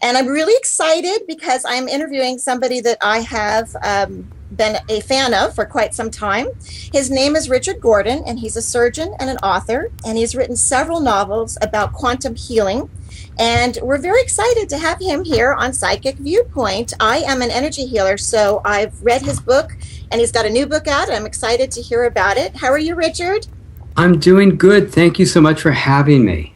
And I'm really excited because I'm interviewing somebody that I have been a fan of for quite some time. His name is Richard Gordon, and he's a surgeon and an author, and he's written several novels about quantum healing. And we're very excited to have him here on Psychic Viewpoint. I am an energy healer, so I've read his book, and he's got a new book out, and I'm excited to hear about it. How are you, Richard? I'm doing good. Thank you so much for having me.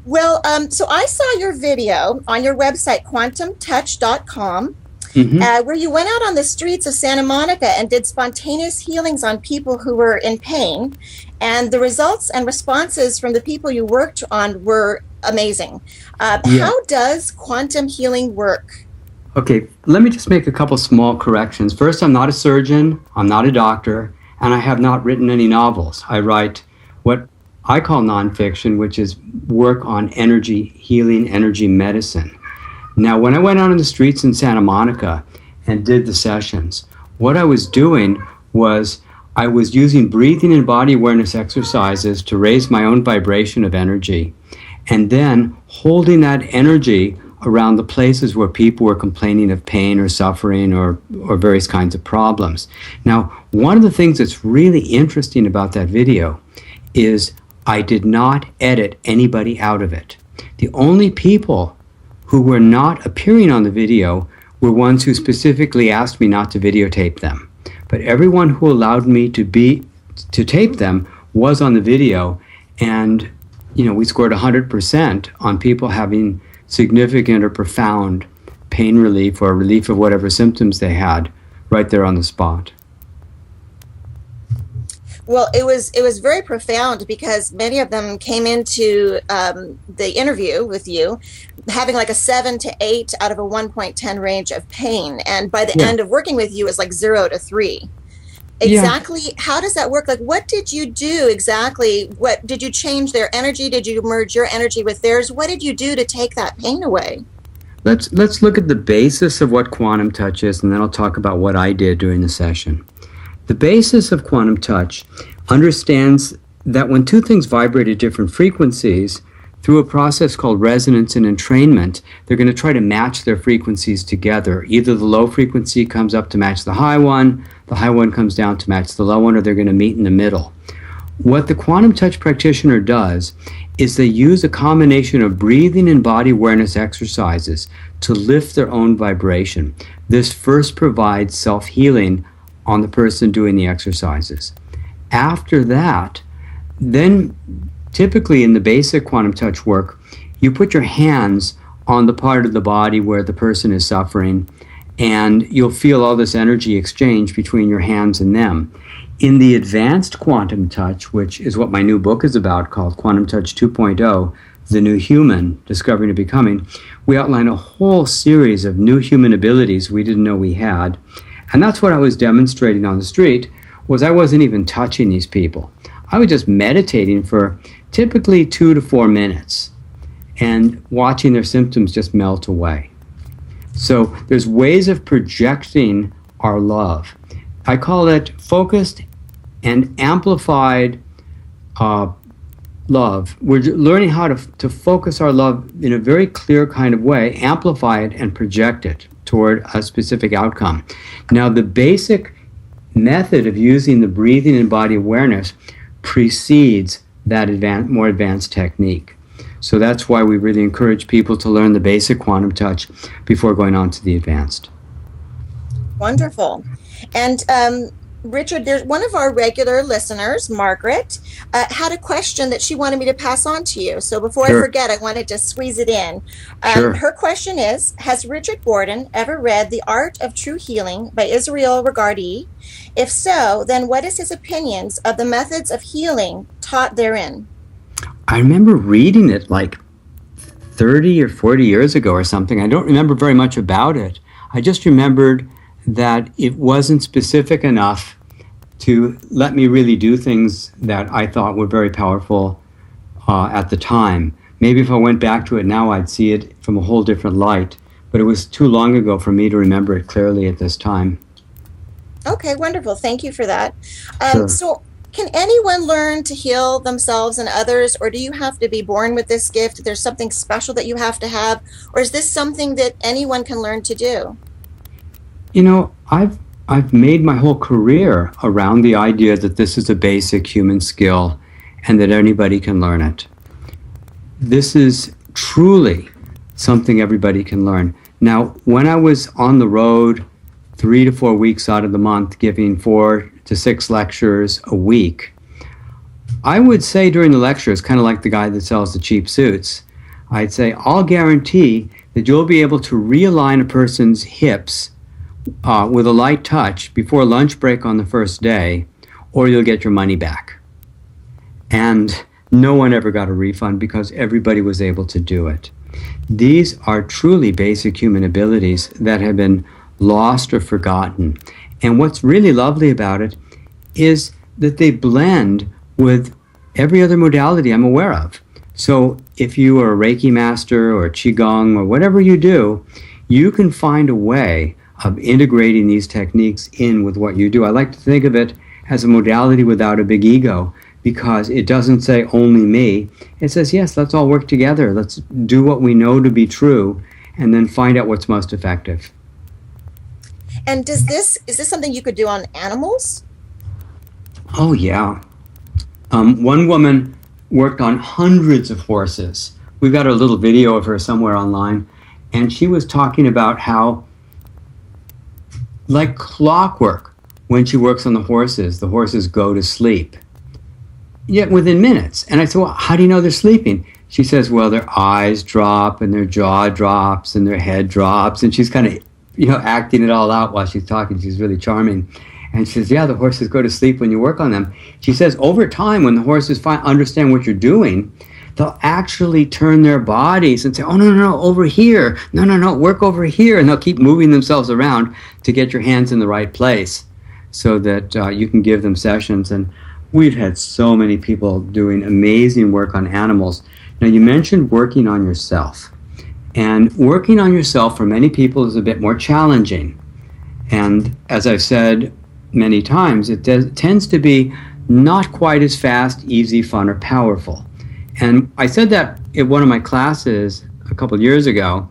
Well, so I saw your video on your website, quantumtouch.com, hmm where you went out on the streets of Santa Monica and did spontaneous healings on people who were in pain. And the results and responses from the people you worked on were amazing. Yeah. How does quantum healing work? Okay, let me just make a couple small corrections. First, I'm not a surgeon, I'm not a doctor, and I have not written any novels. I write what I call nonfiction, which is work on energy healing, energy medicine. Now, when I went out on the streets in Santa Monica and did the sessions, what I was doing was I was using breathing and body awareness exercises to raise my own vibration of energy, and then holding that energy around the places where people were complaining of pain or suffering or various kinds of problems. Now, one of the things that's really interesting about that video is I did not edit anybody out of it. The only people who were not appearing on the video were ones who specifically asked me not to videotape them. But everyone who allowed me to tape them was on the video, and we scored 100% on people having significant or profound pain relief or relief of whatever symptoms they had right there on the spot. Well, it was very profound because many of them came into the interview with you having like a 7 to 8 out of a 1.10 range of pain, and by the Yeah. end of working with you, it's like 0 to 3. Yeah. Exactly, how does that work? Like, what did you do exactly? What did you change their energy? Did you merge your energy with theirs? What did you do to take that pain away? Let's look at the basis of what quantum touch is, and then I'll talk about what I did during the session. The basis of quantum touch understands that when two things vibrate at different frequencies, through a process called resonance and entrainment, they're going to try to match their frequencies together. Either the low frequency comes up to match the high one comes down to match the low one, or they're going to meet in the middle. What the quantum touch practitioner does is they use a combination of breathing and body awareness exercises to lift their own vibration. This first provides self-healing on the person doing the exercises. After that, then typically in the basic quantum touch work, you put your hands on the part of the body where the person is suffering, and you'll feel all this energy exchange between your hands and them. In the advanced quantum touch, which is what my new book is about, called Quantum Touch 2.0, The New Human, Discovering and Becoming, we outline a whole series of new human abilities we didn't know we had. And that's what I was demonstrating on the street, was I wasn't even touching these people. I was just meditating for typically 2 to 4 minutes and watching their symptoms just melt away. So there's ways of projecting our love. I call it focused and amplified love. We're learning how to focus our love in a very clear kind of way, amplify it, and project it toward a specific outcome. Now, the basic method of using the breathing and body awareness precedes that more advanced technique. So that's why we really encourage people to learn the basic quantum touch before going on to the advanced. Wonderful. And Richard, there's one of our regular listeners, Margaret, had a question that she wanted me to pass on to you. So before I Sure. forget, I wanted to squeeze it in. Sure. Her question is, has Richard Gordon ever read The Art of True Healing by Israel Regardie? If so, then what is his opinions of the methods of healing taught therein? I remember reading it like 30 or 40 years ago or something. I don't remember very much about it. I just remembered that it wasn't specific enough to let me really do things that I thought were very powerful at the time. Maybe if I went back to it now, I'd see it from a whole different light. But it was too long ago for me to remember it clearly at this time. Okay, wonderful. Thank you for that. Sure. So Can anyone learn to heal themselves and others, or do you have to be born with this gift? There's something special that you have to have, or is this something that anyone can learn to do? You know, I've made my whole career around the idea that this is a basic human skill and that anybody can learn it. This is truly something everybody can learn. Now, when I was on the road 3 to 4 weeks out of the month, giving 4 to 6 lectures a week, I would say during the lectures, kind of like the guy that sells the cheap suits, I'd say, I'll guarantee that you'll be able to realign a person's hips with a light touch before lunch break on the first day, or you'll get your money back. And no one ever got a refund because everybody was able to do it. These are truly basic human abilities that have been lost or forgotten. And what's really lovely about it is that they blend with every other modality I'm aware of. So if you are a Reiki master or Qigong or whatever you do, you can find a way of integrating these techniques in with what you do. I like to think of it as a modality without a big ego, because it doesn't say only me. It says, yes, let's all work together. Let's do what we know to be true and then find out what's most effective. And is this something you could do on animals? Oh, yeah. One woman worked on hundreds of horses. We've got a little video of her somewhere online. And she was talking about how, like clockwork, when she works on the horses go to sleep. Yet within minutes. And I said, well, how do you know they're sleeping? She says, well, their eyes drop and their jaw drops and their head drops. And she's kind of, acting it all out while she's talking. She's really charming. And she says, yeah, the horses go to sleep when you work on them. She says, over time, when the horses understand what you're doing, they'll actually turn their bodies and say, oh, no, over here. No, work over here. And they'll keep moving themselves around to get your hands in the right place so that you can give them sessions. And we've had so many people doing amazing work on animals. Now, you mentioned working on yourself. And working on yourself for many people is a bit more challenging. And as I've said many times, it tends to be not quite as fast, easy, fun, or powerful. And I said that in one of my classes a couple of years ago,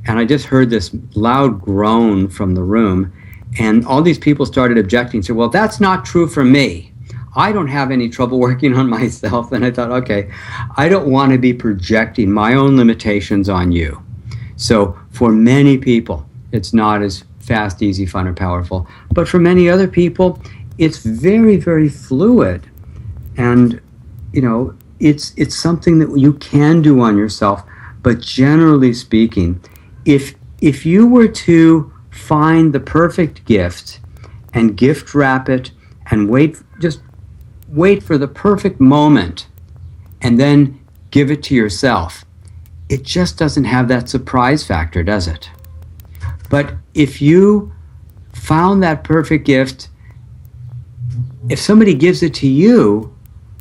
and I just heard this loud groan from the room. And all these people started objecting, said, well, that's not true for me. I don't have any trouble working on myself. And I thought, okay, I don't want to be projecting my own limitations on you. So for many people, it's not as fast, easy, fun, or powerful. But for many other people, it's very, very fluid. And, it's something that you can do on yourself. But generally speaking, if you were to find the perfect gift and gift wrap it and wait for the perfect moment and then give it to yourself, it just doesn't have that surprise factor, does it? But if you found that perfect gift, if somebody gives it to you,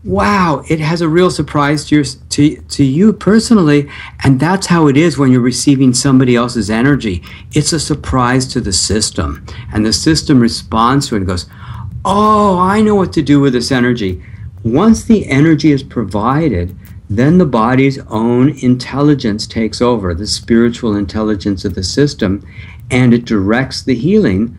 wow, it has a real surprise to you personally. And that's how it is when you're receiving somebody else's energy. It's a surprise to the system. And the system responds to it and goes, oh, I know what to do with this energy. Once the energy is provided, then the body's own intelligence takes over, the spiritual intelligence of the system, and it directs the healing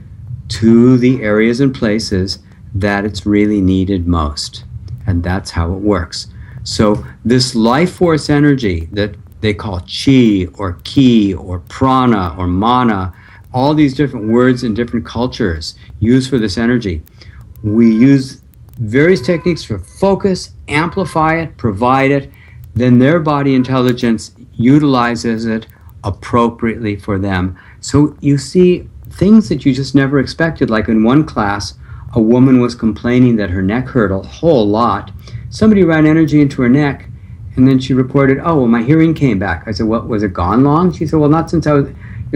to the areas and places that it's really needed most. And that's how it works. So this life force energy that they call chi or ki or prana or mana, all these different words in different cultures used for this energy, we use various techniques to focus, amplify it, provide it, then their body intelligence utilizes it appropriately for them. So you see things that you just never expected. Like in one class, a woman was complaining that her neck hurt a whole lot. Somebody ran energy into her neck, and then she reported, oh, well, my hearing came back. I said, what, was it gone long? She said, well, not since I was,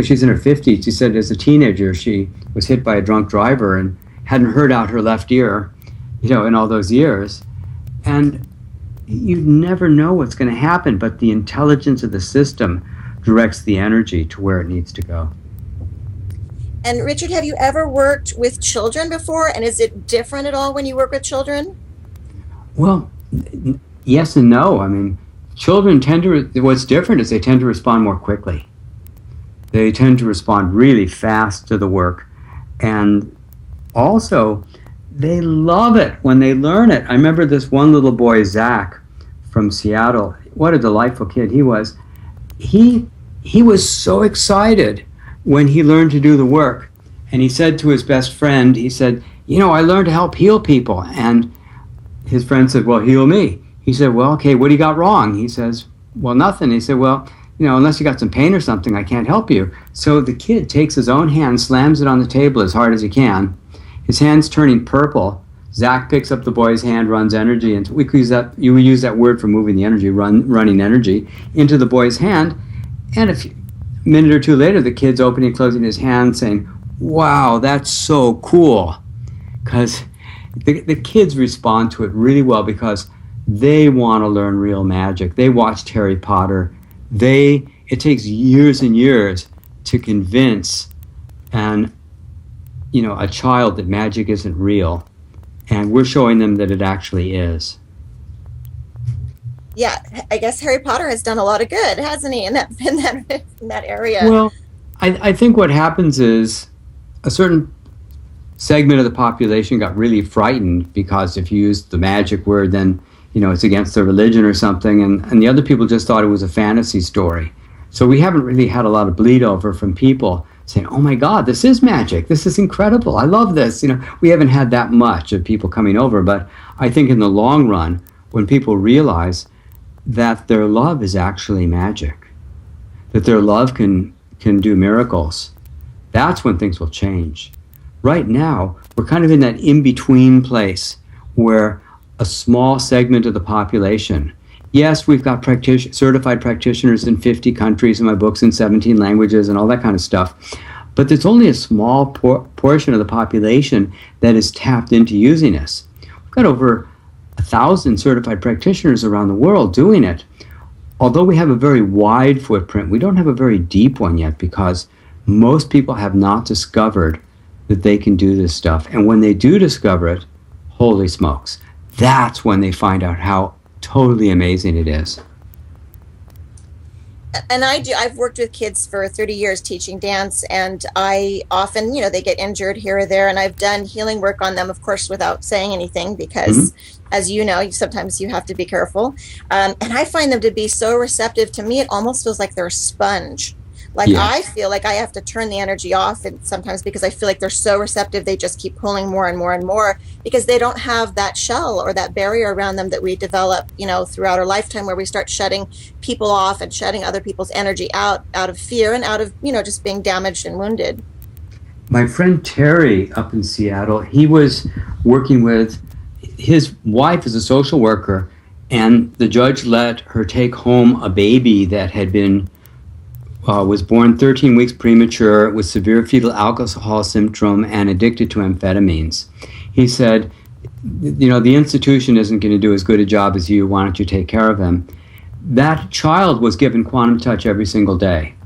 she's in her 50s. She said as a teenager, she was hit by a drunk driver and hadn't heard out her left ear, in all those years. And you never know what's going to happen, but the intelligence of the system directs the energy to where it needs to go. And Richard, have you ever worked with children before? And is it different at all when you work with children? Well, yes and no. I mean, children tend to, what's different is they tend to respond more quickly. They tend to respond really fast to the work. And also, they love it when they learn it. I remember this one little boy, Zach, from Seattle. What a delightful kid he was. He was so excited when he learned to do the work. And he said to his best friend, he said, I learned to help heal people. And his friend said, well, heal me. He said, well, okay, what do you got wrong? He says, well, nothing. He said, well, unless you got some pain or something, I can't help you. So the kid takes his own hand, slams it on the table as hard as he can. His hand's turning purple. Zach picks up the boy's hand, runs energy, and we use that word for moving the energy, running energy into the boy's hand. And a minute or two later, the kid's opening and closing his hand, saying, wow, that's so cool. Because the kids respond to it really well because they want to learn real magic. They watched Harry Potter. It takes years and years to convince a child that magic isn't real. And we're showing them that it actually is. Yeah, I guess Harry Potter has done a lot of good, hasn't he, in that area? Well, I think what happens is a certain segment of the population got really frightened because if you use the magic word, then it's against their religion or something, and the other people just thought it was a fantasy story. So we haven't really had a lot of bleed over from people saying, oh my God, this is magic. This is incredible. I love this. We haven't had that much of people coming over, but I think in the long run, when people realize that their love is actually magic, that their love can do miracles, that's when things will change. Right now, we're kind of in that in-between place where a small segment of the population, yes, we've got certified practitioners in 50 countries, and my book's in 17 languages and all that kind of stuff, but there's only a small portion of the population that is tapped into using this. We've got over 1,000 certified practitioners around the world doing it. Although we have a very wide footprint, we don't have a very deep one yet because most people have not discovered that they can do this stuff. And when they do discover it, holy smokes, that's when they find out how totally amazing it is. And I've worked with kids for 30 years teaching dance, and I often, they get injured here or there, and I've done healing work on them, of course, without saying anything because, as you know, sometimes you have to be careful. And I find them to be so receptive. To me, it almost feels like they're a sponge. I feel like I have to turn the energy off, and sometimes because I feel like they're so receptive, they just keep pulling more and more and more because they don't have that shell or that barrier around them that we develop, throughout our lifetime, where we start shutting people off and shutting other people's energy out of fear and out of, just being damaged and wounded. My friend Terry up in Seattle, he was working with his wife as a social worker, and the judge let her take home a baby that had been was born 13 weeks premature with severe fetal alcohol syndrome and addicted to amphetamines. He said, the institution isn't going to do as good a job as you. Why don't you take care of him? That child was given Quantum Touch every single day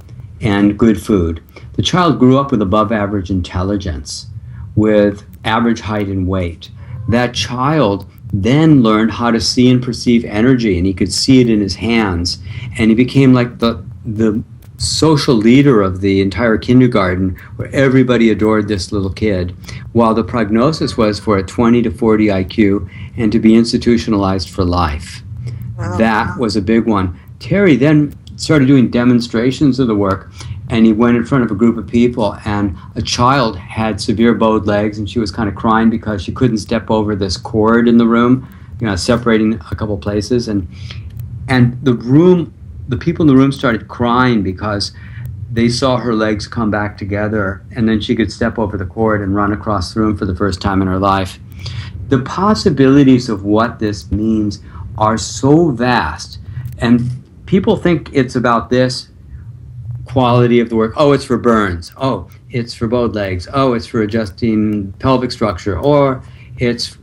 and good food. The child grew up with above average intelligence, with average height and weight. That child then learned how to see and perceive energy, and he could see it in his hands. And he became like the social leader of the entire kindergarten, where everybody adored this little kid, while the prognosis was for a 20 to 40 IQ and to be institutionalized for life. Wow. That was a big one. Terry then started doing demonstrations of the work, and he went in front of a group of people, and a child had severe bowed legs, and she was kind of crying because she couldn't step over this cord in the room, separating a couple places, and the people in the room started crying because they saw her legs come back together, and then she could step over the cord and run across the room for the first time in her life. The possibilities of what this means are so vast, and people think it's about this quality of the work. Oh, it's for burns. Oh, it's for bowed legs. Oh, it's for adjusting pelvic structure. Or it's,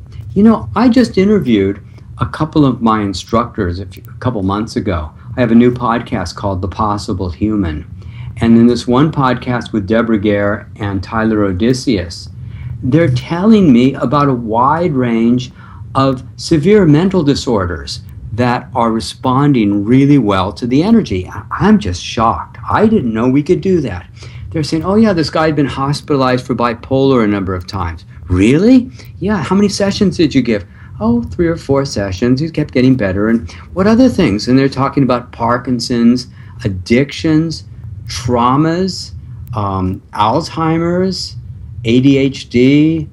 I just interviewed a couple of my instructors a couple months ago. I have a new podcast called The Possible Human. And in this one podcast with Deborah Gare and Tyler Odysseus, they're telling me about a wide range of severe mental disorders that are responding really well to the energy. I'm just shocked. I didn't know we could do that. They're saying, oh yeah, this guy had been hospitalized for bipolar a number of times. Really? Yeah, how many sessions did you give? Oh, 3 or 4 sessions. He kept getting better. And what other things? And they're talking about Parkinson's, addictions, traumas, Alzheimer's, ADHD,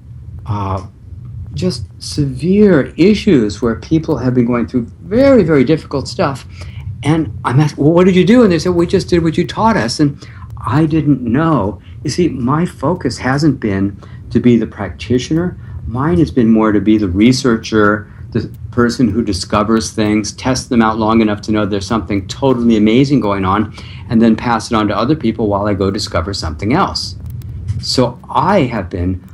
just severe issues where people have been going through very, very difficult stuff. And I'm asked, well, what did you do? And they said, we just did what you taught us. And I didn't know. You see, my focus hasn't been to be the practitioner. Mine has been more to be the researcher, the person who discovers things, tests them out long enough to know there's something totally amazing going on, and then pass it on to other people while I go discover something else. So I have been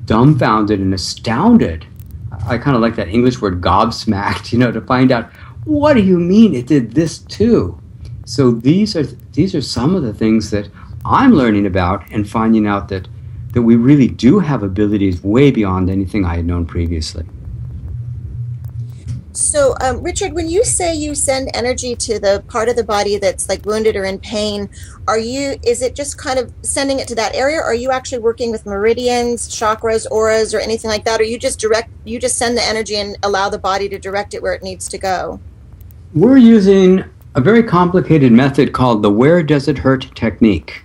dumbfounded and astounded. I kind of like that English word gobsmacked, to find out, what do you mean it did this too? So these are some of the things that I'm learning about and finding out that we really do have abilities way beyond anything I had known previously. So, Richard, when you say you send energy to the part of the body that's like wounded or in pain, is it just kind of sending it to that area? Or are you actually working with meridians, chakras, auras, or anything like that? Or you just send the energy and allow the body to direct it where it needs to go? We're using a very complicated method called the Where Does It Hurt technique.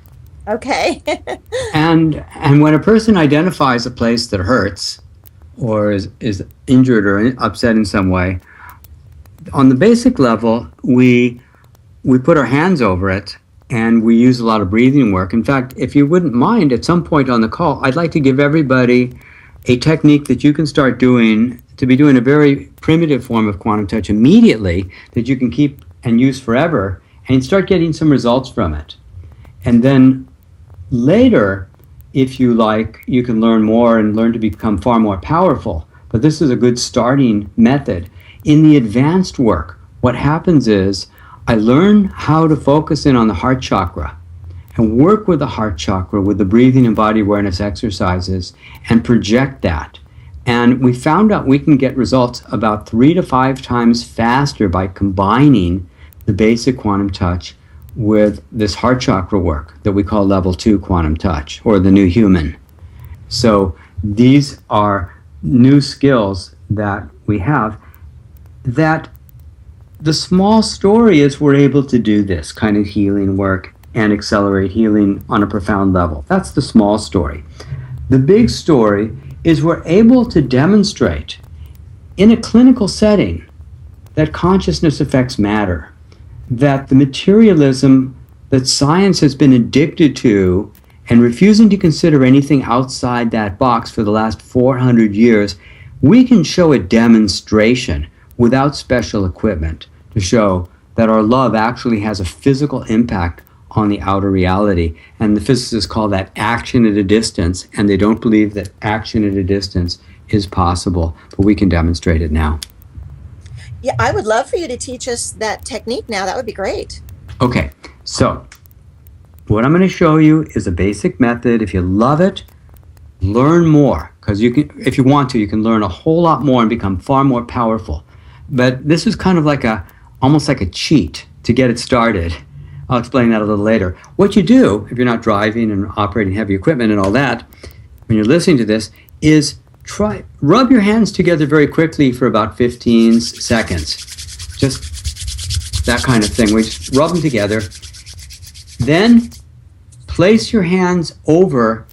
Okay. and when a person identifies a place that hurts or is injured or upset in some way, on the basic level, we put our hands over it and we use a lot of breathing work. In fact, if you wouldn't mind, at some point on the call, I'd like to give everybody a technique that you can start doing, to be doing a very primitive form of quantum touch immediately that you can keep and use forever and start getting some results from it. And then later, if you like, you can learn more and learn to become far more powerful. But this is a good starting method. In the advanced work, what happens is I learn how to focus in on the heart chakra and work with the heart chakra with the breathing and body awareness exercises and project that. And we found out we can get results about 3 to 5 times faster by combining the basic quantum touch with this heart chakra work that we call level 2 quantum touch, or the new human. So these are new skills that we have, that the small story is we're able to do this kind of healing work and accelerate healing on a profound level. That's the small story. The big story is we're able to demonstrate in a clinical setting that consciousness affects matter, that the materialism that science has been addicted to and refusing to consider anything outside that box for the last 400 years, we can show a demonstration without special equipment to show that our love actually has a physical impact on the outer reality. And the physicists call that action at a distance, and they don't believe that action at a distance is possible, but we can demonstrate it now. Yeah, I would love for you to teach us that technique now. That would be great. Okay, so what I'm going to show you is a basic method. If you love it, learn more, because you can, if you want to, you can learn a whole lot more and become far more powerful. But this is kind of like almost like a cheat to get it started. I'll explain that a little later. What you do, if you're not driving and operating heavy equipment and all that, when you're listening to this, is rub your hands together very quickly for about 15 seconds. Just that kind of thing. We just rub them together. Then place your hands over,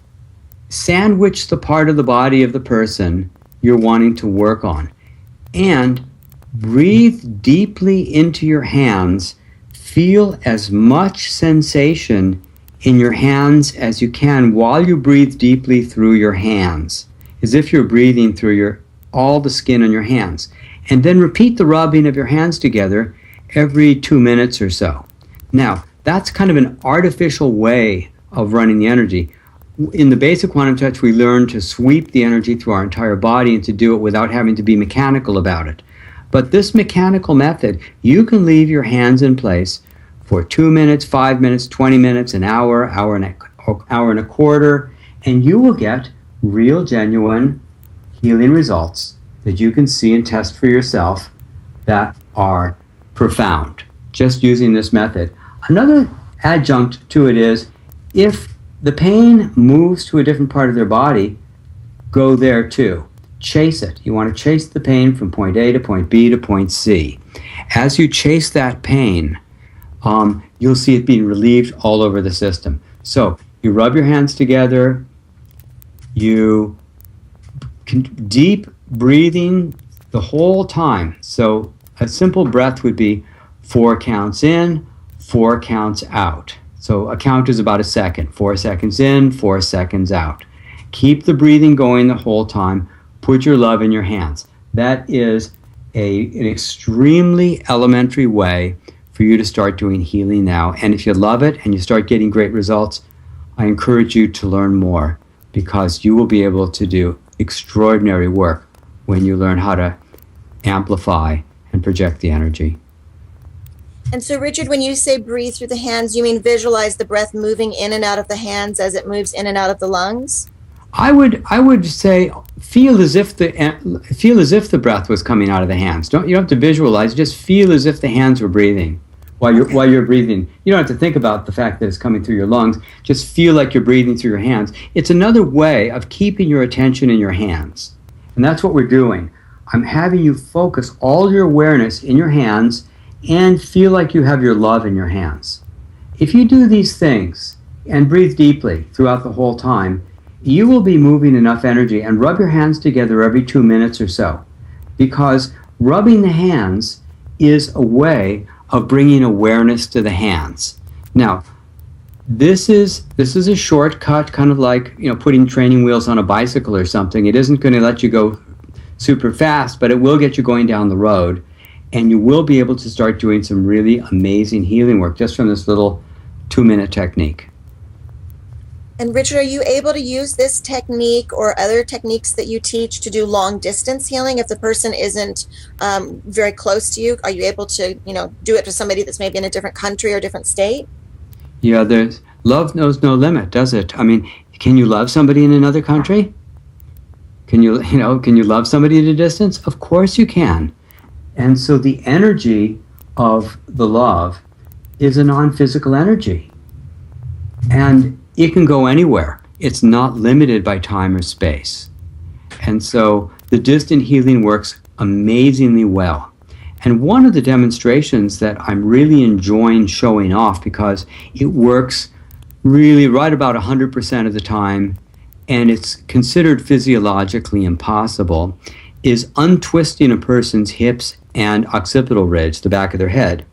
sandwich the part of the body of the person you're wanting to work on, and breathe deeply into your hands. Feel as much sensation in your hands as you can while you breathe deeply through your hands, as if you're breathing through all the skin on your hands. And then repeat the rubbing of your hands together every 2 minutes or so. Now, that's kind of an artificial way of running the energy. In the basic quantum touch, we learn to sweep the energy through our entire body and to do it without having to be mechanical about it. But this mechanical method, you can leave your hands in place for 2 minutes, 5 minutes, 20 minutes, an hour, hour and a quarter, and you will get real, genuine healing results that you can see and test for yourself that are profound, just using this method. Another adjunct to it is, if the pain moves to a different part of their body, go there too. Chase it. You want to chase the pain from point A to point B to point C. As you chase that pain, you'll see it being relieved all over the system. So you rub your hands together, you can deep breathing the whole time. So a simple breath would be 4 counts in, 4 counts out. So a count is about a second. 4 seconds in, 4 seconds out. Keep the breathing going the whole time. Put your love in your hands. That is an extremely elementary way for you to start doing healing now. And if you love it and you start getting great results, I encourage you to learn more, because you will be able to do extraordinary work when you learn how to amplify and project the energy. And so, Richard, when you say breathe through the hands, you mean visualize the breath moving in and out of the hands as it moves in and out of the lungs? I would say feel as if the breath was coming out of the hands. You don't have to visualize. Just feel as if the hands were breathing while you're breathing. You don't have to think about the fact that it's coming through your lungs. Just feel like you're breathing through your hands. It's another way of keeping your attention in your hands, and that's what we're doing. I'm having you focus all your awareness in your hands and feel like you have your love in your hands. If you do these things and breathe deeply throughout the whole time, you will be moving enough energy. And rub your hands together every 2 minutes or so, because rubbing the hands is a way of bringing awareness to the hands. Now, this is a shortcut, kind of like, putting training wheels on a bicycle or something. It isn't going to let you go super fast, but it will get you going down the road, and you will be able to start doing some really amazing healing work just from this little 2-minute technique. And Richard, are you able to use this technique or other techniques that you teach to do long distance healing if the person isn't very close to you? Are you able to, do it to somebody that's maybe in a different country or different state? Yeah, love knows no limit, does it? I mean, can you love somebody in another country? Can you love somebody at a distance? Of course you can. And so the energy of the love is a non-physical energy. And it can go anywhere. It's not limited by time or space. And so the distant healing works amazingly well. And one of the demonstrations that I'm really enjoying showing off, because it works really right about 100% of the time, and it's considered physiologically impossible, is untwisting a person's hips and occipital ridge, the back of their head.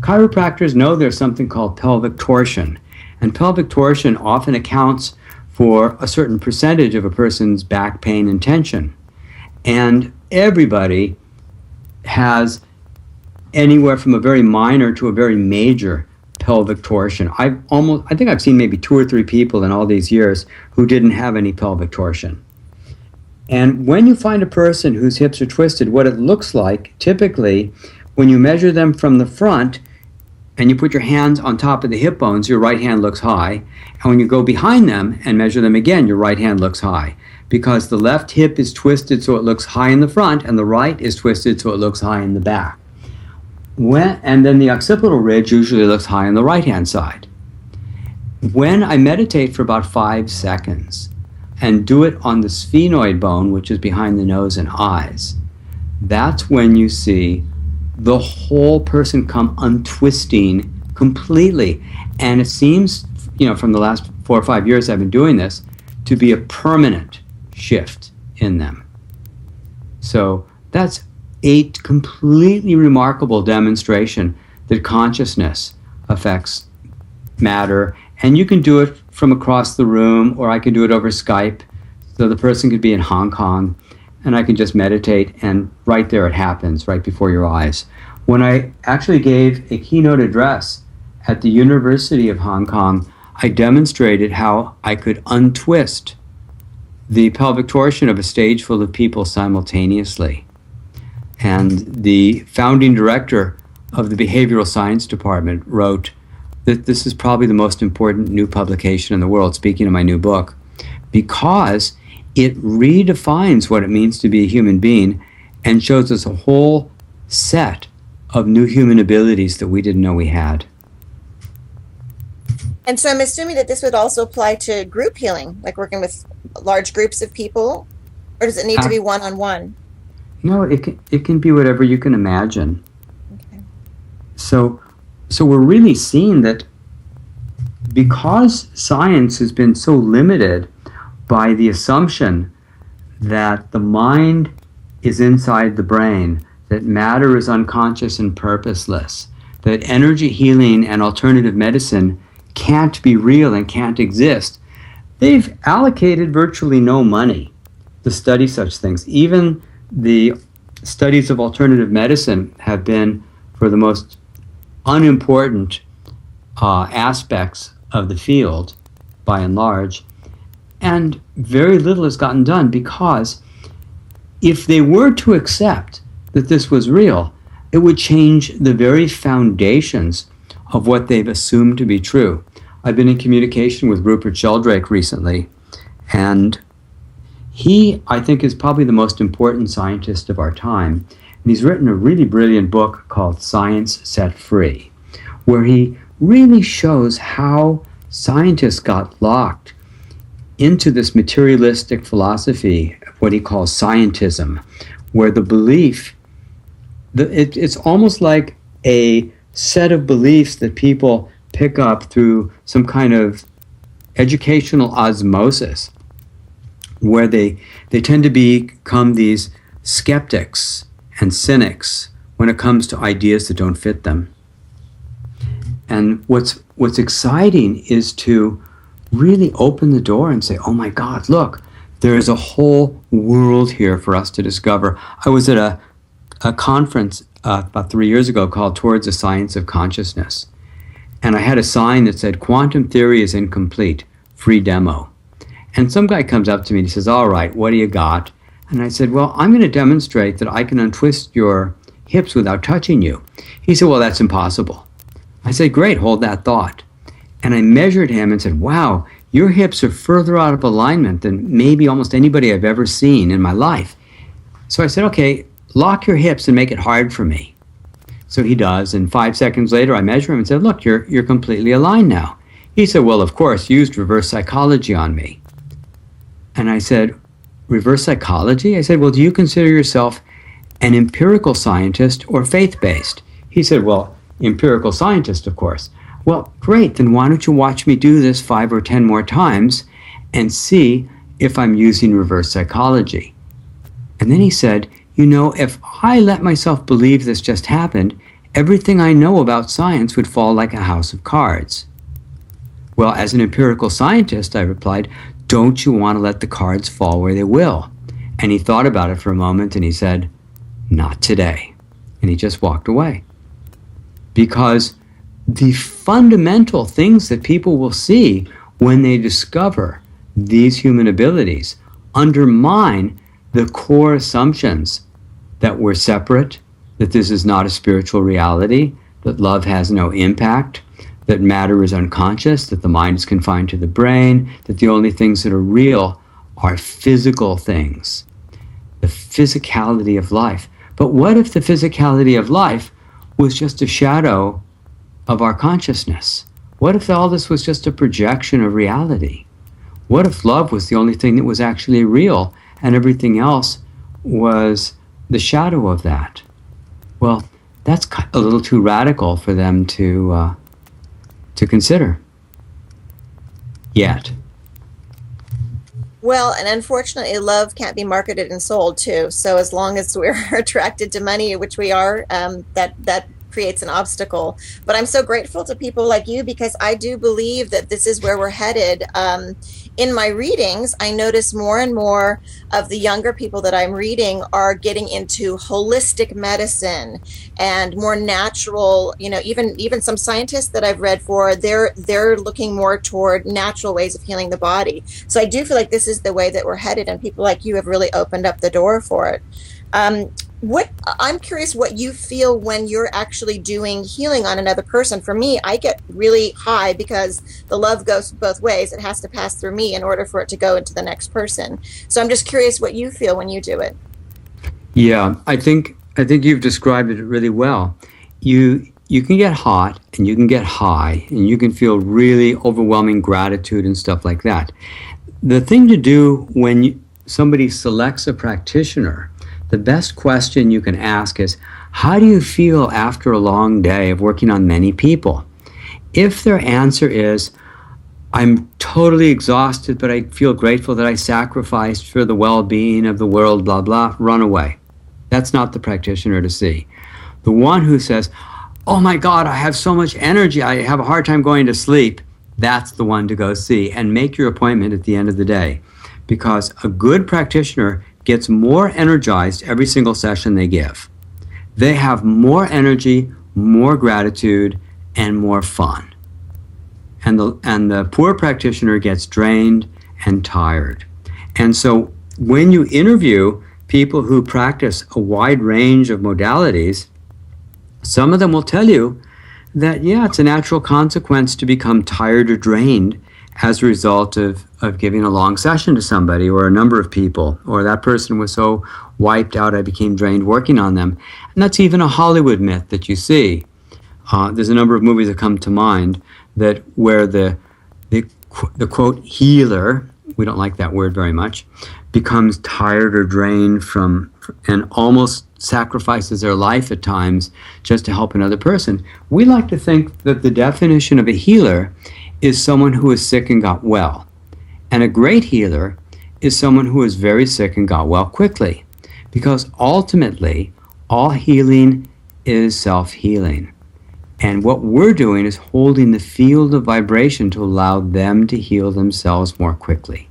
Chiropractors know there's something called pelvic torsion. And pelvic torsion often accounts for a certain percentage of a person's back pain and tension. And everybody has anywhere from a very minor to a very major pelvic torsion. I think I've seen maybe 2 or 3 people in all these years who didn't have any pelvic torsion. And when you find a person whose hips are twisted, what it looks like, typically, when you measure them from the front, and you put your hands on top of the hip bones, your right hand looks high. And when you go behind them and measure them again, your right hand looks high. Because the left hip is twisted so it looks high in the front, and the right is twisted so it looks high in the back. And then the occipital ridge usually looks high on the right-hand side. When I meditate for about 5 seconds and do it on the sphenoid bone, which is behind the nose and eyes, that's when you see the whole person come untwisting completely. And it seems, from the last 4 or 5 years I've been doing this, to be a permanent shift in them. So that's a completely remarkable demonstration that consciousness affects matter. And you can do it from across the room, or I can do it over Skype. So the person could be in Hong Kong, and I can just meditate, and right there it happens, right before your eyes. When I actually gave a keynote address at the University of Hong Kong, I demonstrated how I could untwist the pelvic torsion of a stage full of people simultaneously. And the founding director of the Behavioral Science Department wrote that this is probably the most important new publication in the world, speaking of my new book, because it redefines what it means to be a human being and shows us a whole set of new human abilities that we didn't know we had. And so I'm assuming that this would also apply to group healing, like working with large groups of people, or does it need to be one-on-one? No, it can be whatever you can imagine. Okay. So we're really seeing that because science has been so limited by the assumption that the mind is inside the brain, that matter is unconscious and purposeless, that energy healing and alternative medicine can't be real and can't exist, they've allocated virtually no money to study such things. Even the studies of alternative medicine have been for the most unimportant aspects of the field, by and large, and very little has gotten done, because if they were to accept that this was real, it would change the very foundations of what they've assumed to be true. I've been in communication with Rupert Sheldrake recently, and he, I think, is probably the most important scientist of our time. And he's written a really brilliant book called Science Set Free, where he really shows how scientists got locked into this materialistic philosophy, what he calls scientism, where the belief, it's almost like a set of beliefs that people pick up through some kind of educational osmosis, where they tend to become these skeptics and cynics when it comes to ideas that don't fit them. And what's exciting is to really open the door and say, oh my God, look, there is a whole world here for us to discover. I was at a conference about 3 years ago called Towards the Science of Consciousness. And I had a sign that said, quantum theory is incomplete, free demo. And some guy comes up to me and he says, all right, what do you got? And I said, well, I'm going to demonstrate that I can untwist your hips without touching you. He said, well, that's impossible. I said, great, hold that thought. And I measured him and said, wow, your hips are further out of alignment than maybe almost anybody I've ever seen in my life. So I said, okay, lock your hips and make it hard for me. So he does, and 5 seconds later I measure him and said, look, you're completely aligned now. He said, well, of course, used reverse psychology on me. And I said, reverse psychology? I said, well, do you consider yourself an empirical scientist or faith-based? He said, well, empirical scientist, of course. Well, great, then why don't you watch me do this 5 or 10 more times and see if I'm using reverse psychology. And then he said, you know, if I let myself believe this just happened, everything I know about science would fall like a house of cards. Well, as an empirical scientist, I replied, don't you want to let the cards fall where they will? And he thought about it for a moment and he said, not today. And he just walked away. Because the fundamental things that people will see when they discover these human abilities undermine the core assumptions that we're separate, that this is not a spiritual reality, that love has no impact, that matter is unconscious, that the mind is confined to the brain, that the only things that are real are physical things, the physicality of life. But what if the physicality of life was just a shadow of our consciousness? What if all this was just a projection of reality? What if love was the only thing that was actually real and everything else was the shadow of that? Well, that's a little too radical for them to consider yet. Well, and unfortunately, love can't be marketed and sold too. So as long as we're attracted to money, which we are, that creates an obstacle. But I'm so grateful to people like you, because I do believe that this is where we're headed. In my readings, I notice more and more of the younger people that I'm reading are getting into holistic medicine and more natural, you know, even some scientists that I've read for, they're looking more toward natural ways of healing the body. So I do feel like this is the way that we're headed, and people like you have really opened up the door for it. What I'm curious what you feel when you're actually doing healing on another person. For me, I get really high because the love goes both ways. It has to pass through me in order for it to go into the next person. So I'm just curious what you feel when you do it. Yeah, I think you've described it really well. You can get hot and you can get high and you can feel really overwhelming gratitude and stuff like that. The thing to do when somebody selects a practitioner, the best question you can ask is, how do you feel after a long day of working on many people? If their answer is, I'm totally exhausted, but I feel grateful that I sacrificed for the well-being of the world, blah, blah, run away. That's not the practitioner to see. The one who says, oh my God, I have so much energy, I have a hard time going to sleep, that's the one to go see and make your appointment at the end of the day. Because a good practitioner gets more energized every single session they give. They have more energy, more gratitude, and more fun. And the poor practitioner gets drained and tired. And so when you interview people who practice a wide range of modalities, some of them will tell you that, yeah, it's a natural consequence to become tired or drained as a result of giving a long session to somebody or a number of people, or that person was so wiped out I became drained working on them. And that's even a Hollywood myth that you see. There's a number of movies that come to mind that where the quote healer, we don't like that word very much, becomes tired or drained from and almost sacrifices their life at times just to help another person. We like to think that the definition of a healer is someone who is sick and got well. And a great healer is someone who is very sick and got well quickly. Because ultimately, all healing is self-healing. And what we're doing is holding the field of vibration to allow them to heal themselves more quickly.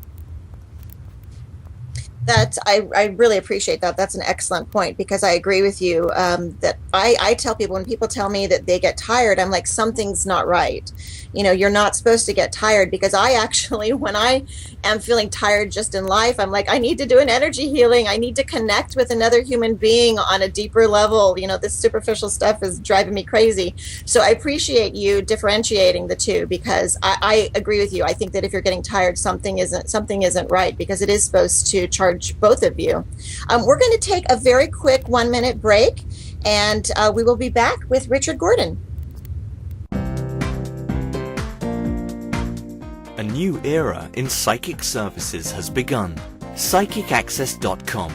I really appreciate that. That's an excellent point, because I agree with you that I tell people, when people tell me that they get tired, I'm like, something's not right. You know, you're not supposed to get tired, because I actually, when I am feeling tired just in life, I'm like, I need to do an energy healing. I need to connect with another human being on a deeper level. You know, this superficial stuff is driving me crazy. So I appreciate you differentiating the two, because I agree with you. I think that if you're getting tired, something isn't right, because it is supposed to charge both of you. We're going to take a very quick 1-minute break, and we will be back with Richard Gordon. A new era in psychic services has begun. PsychicAccess.com.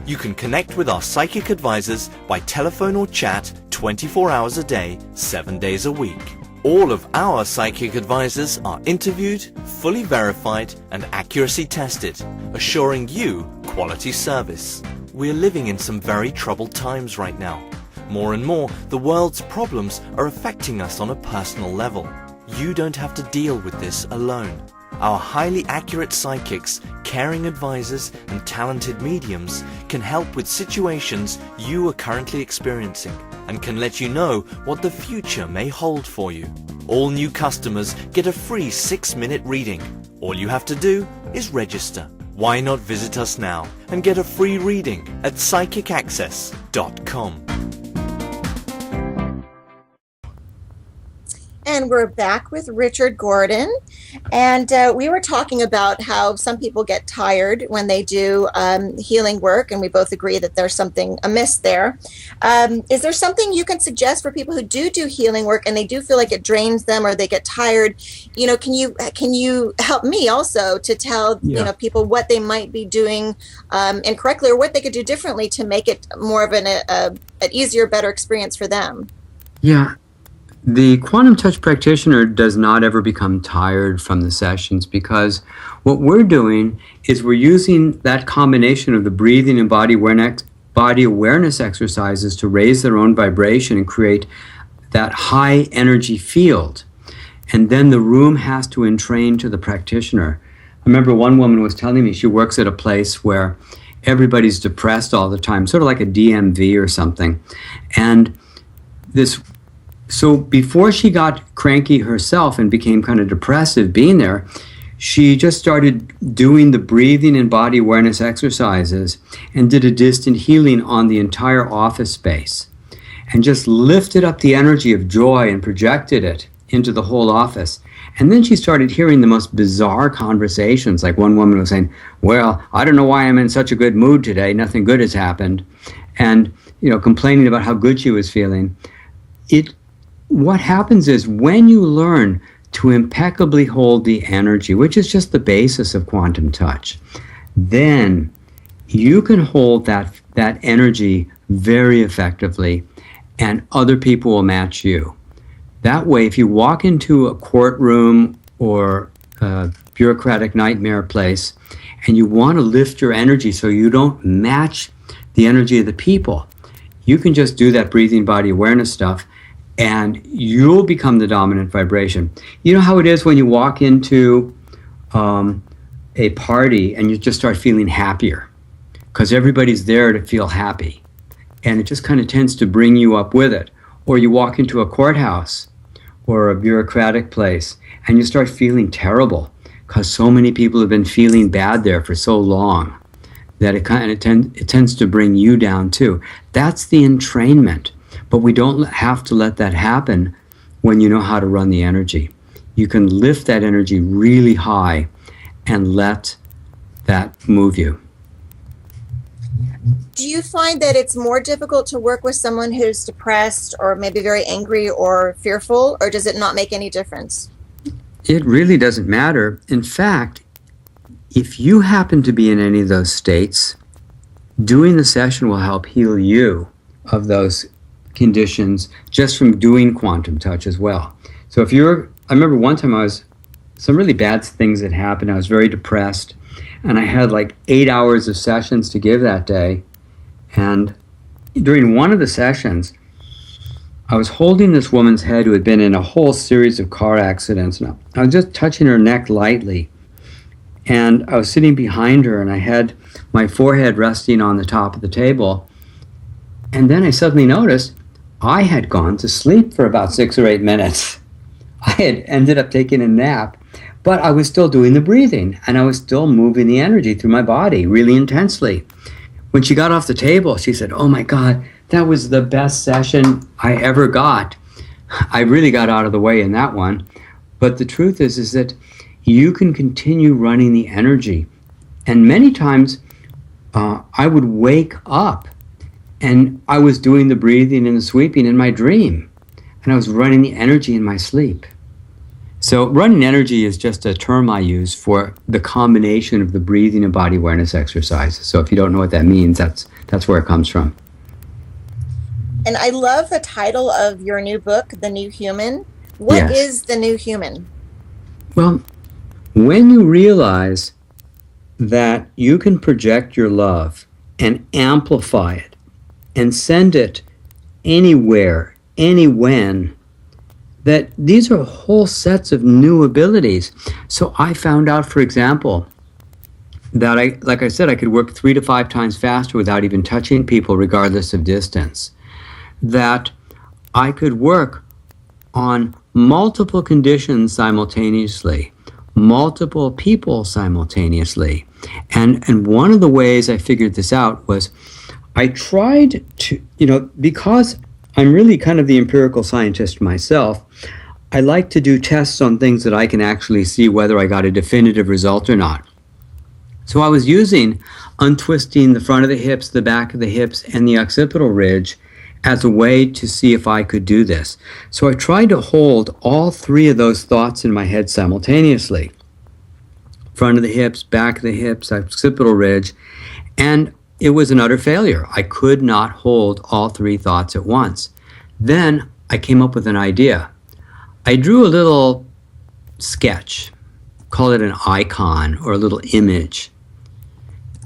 You can connect with our psychic advisors by telephone or chat 24 hours a day, 7 days a week. All of our psychic advisors are interviewed, fully verified, and accuracy tested, assuring you quality service. We're living in some very troubled times right now. More and more, the world's problems are affecting us on a personal level. You don't have to deal with this alone. Our highly accurate psychics, caring advisors, and talented mediums can help with situations you are currently experiencing and can let you know what the future may hold for you. All new customers get a free 6-minute reading. All you have to do is register. Why not visit us now and get a free reading at PsychicAccess.com. And we're back with Richard Gordon. And we were talking about how some people get tired when they do healing work, and we both agree that there's something amiss there. Is there something you can suggest for people who do healing work and they do feel like it drains them or they get tired? You know, can you help me also to tell you know, people what they might be doing incorrectly, or what they could do differently to make it more of an easier, better experience for them? Yeah. The quantum touch practitioner does not ever become tired from the sessions, because what we're doing is we're using that combination of the breathing and body awareness exercises to raise their own vibration and create that high energy field. And then the room has to entrain to the practitioner. I remember one woman was telling me she works at a place where everybody's depressed all the time, sort of like a DMV or something. And so before she got cranky herself and became kind of depressive being there, she just started doing the breathing and body awareness exercises and did a distant healing on the entire office space and just lifted up the energy of joy and projected it into the whole office. And then she started hearing the most bizarre conversations. Like one woman was saying, well, I don't know why I'm in such a good mood today. Nothing good has happened. And, complaining about how good she was feeling. What happens is when you learn to impeccably hold the energy, which is just the basis of quantum touch, then you can hold that energy very effectively, and other people will match you. That way, if you walk into a courtroom or a bureaucratic nightmare place and you want to lift your energy so you don't match the energy of the people, you can just do that breathing body awareness stuff and you'll become the dominant vibration. You know how it is when you walk into a party and you just start feeling happier because everybody's there to feel happy, and it just kind of tends to bring you up with it. Or you walk into a courthouse or a bureaucratic place and you start feeling terrible because so many people have been feeling bad there for so long that it tends to bring you down too. That's the entrainment. But we don't have to let that happen when you know how to run the energy. You can lift that energy really high and let that move you. Do you find that it's more difficult to work with someone who's depressed or maybe very angry or fearful, or does it not make any difference? It really doesn't matter. In fact, if you happen to be in any of those states, doing the session will help heal you of those conditions just from doing quantum touch as well. So I remember one time some really bad things had happened. I was very depressed and I had like 8 hours of sessions to give that day. And during one of the sessions, I was holding this woman's head who had been in a whole series of car accidents. And I was just touching her neck lightly. And I was sitting behind her and I had my forehead resting on the top of the table. And then I suddenly noticed I had gone to sleep for about 6 or 8 minutes. I had ended up taking a nap, but I was still doing the breathing and I was still moving the energy through my body really intensely. When she got off the table, she said, "Oh my God, that was the best session I ever got." I really got out of the way in that one. But the truth is that you can continue running the energy. And many times I would wake up and I was doing the breathing and the sweeping in my dream. And I was running the energy in my sleep. So running energy is just a term I use for the combination of the breathing and body awareness exercises. So if you don't know what that means, that's where it comes from. And I love the title of your new book, The New Human. What is the new human? Well, when you realize that you can project your love and amplify it and send it anywhere, when, that these are whole sets of new abilities. So I found out, for example, that like I said, I could work 3 to 5 times faster without even touching people regardless of distance. That I could work on multiple conditions simultaneously, multiple people simultaneously. And one of the ways I figured this out was I tried to, because I'm really kind of the empirical scientist myself, I like to do tests on things that I can actually see whether I got a definitive result or not. So I was using untwisting the front of the hips, the back of the hips, and the occipital ridge as a way to see if I could do this. So I tried to hold all 3 of those thoughts in my head simultaneously. Front of the hips, back of the hips, occipital ridge, and it was an utter failure. I could not hold all 3 thoughts at once. Then I came up with an idea. I drew a little sketch, call it an icon or a little image.